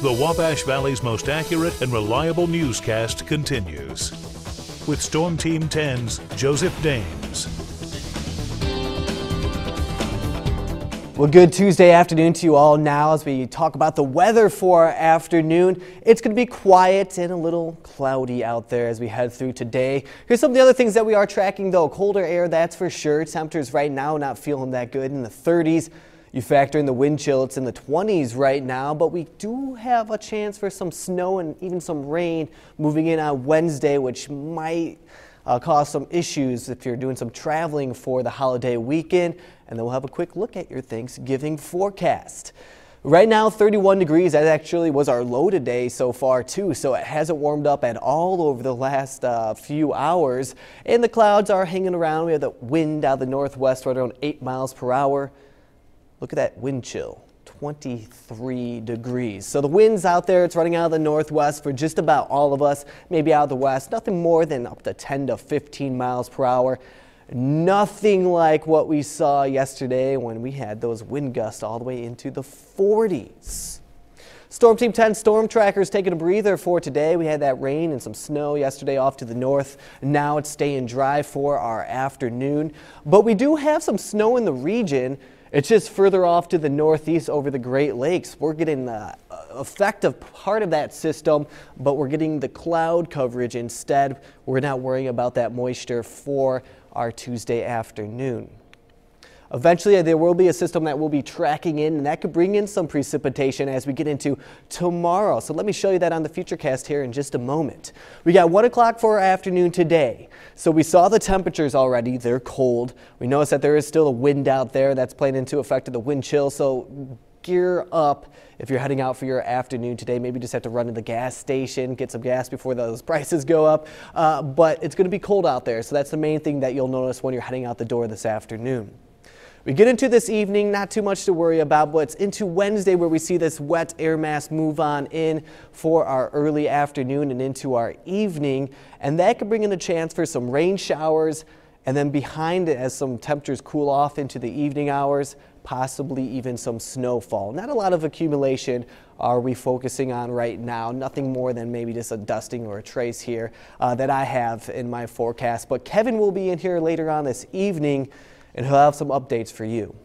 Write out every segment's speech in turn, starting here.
The Wabash Valley's most accurate and reliable newscast continues. With Storm Team 10's Joseph Dames. Well, good Tuesday afternoon to you all now as we talk about the weather for our afternoon. It's going to be quiet and a little cloudy out there as we head through today. Here's some of the other things that we are tracking though. Colder air, that's for sure. Temperatures right now not feeling that good in the 30s. You factor in the wind chill, it's in the 20s right now, but we do have a chance for some snow and even some rain moving in on Wednesday, which might cause some issues if you're doing some traveling for the holiday weekend. And then we'll have a quick look at your Thanksgiving forecast. Right now, 31 degrees. That actually was our low today so far, too. So it hasn't warmed up at all over the last few hours. And the clouds are hanging around. We have the wind out of the northwest right around 8 miles per hour. Look at that wind chill, 23 degrees. So the wind's out there. It's running out of the northwest for just about all of us, maybe out of the west. Nothing more than up to 10 to 15 miles per hour. Nothing like what we saw yesterday when we had those wind gusts all the way into the 40s. Storm Team 10 storm trackers taking a breather for today. We had that rain and some snow yesterday off to the north. Now it's staying dry for our afternoon. But we do have some snow in the region. It's just further off to the northeast over the Great Lakes. We're getting the effective part of that system, but we're getting the cloud coverage instead. We're not worrying about that moisture for our Tuesday afternoon. Eventually, there will be a system that will be tracking in, and that could bring in some precipitation as we get into tomorrow. So let me show you that on the Futurecast here in just a moment. We got 1 o'clock for our afternoon today. So we saw the temperatures already. They're cold. We noticed that there is still a wind out there that's playing into effect of the wind chill. So gear up if you're heading out for your afternoon today. Maybe just have to run to the gas station, get some gas before those prices go up. But it's going to be cold out there. So that's the main thing that you'll notice when you're heading out the door this afternoon. We get into this evening, not too much to worry about, but it's into Wednesday where we see this wet air mass move on in for our early afternoon and into our evening. And that could bring in a chance for some rain showers. And then behind it, as some temperatures cool off into the evening hours, possibly even some snowfall. Not a lot of accumulation are we focusing on right now. Nothing more than maybe just a dusting or a trace here that I have in my forecast. But Kevin will be in here later on this evening, and he'll have some updates for you.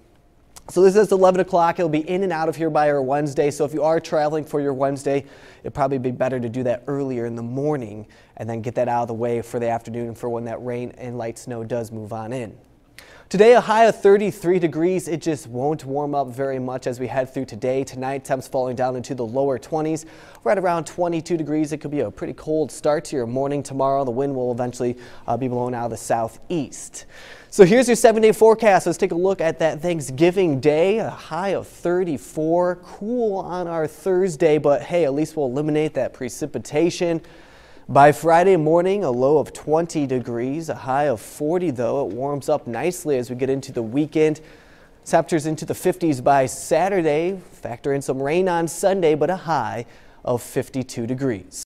So this is 11 o'clock. He'll be in and out of here by our Wednesday. So if you are traveling for your Wednesday, it'd probably be better to do that earlier in the morning and then get that out of the way for the afternoon for when that rain and light snow does move on in. Today, a high of 33 degrees. It just won't warm up very much as we head through today. Tonight, temps falling down into the lower 20s. Right around 22 degrees. It could be a pretty cold start to your morning tomorrow. The wind will eventually be blowing out of the southeast. So here's your 7-day forecast. Let's take a look at that Thanksgiving Day. A high of 34. Cool on our Thursday, but hey, at least we'll eliminate that precipitation. By Friday morning, a low of 20 degrees, a high of 40 though. It warms up nicely as we get into the weekend. Temperatures into the 50s by Saturday. Factor in some rain on Sunday, but a high of 52 degrees.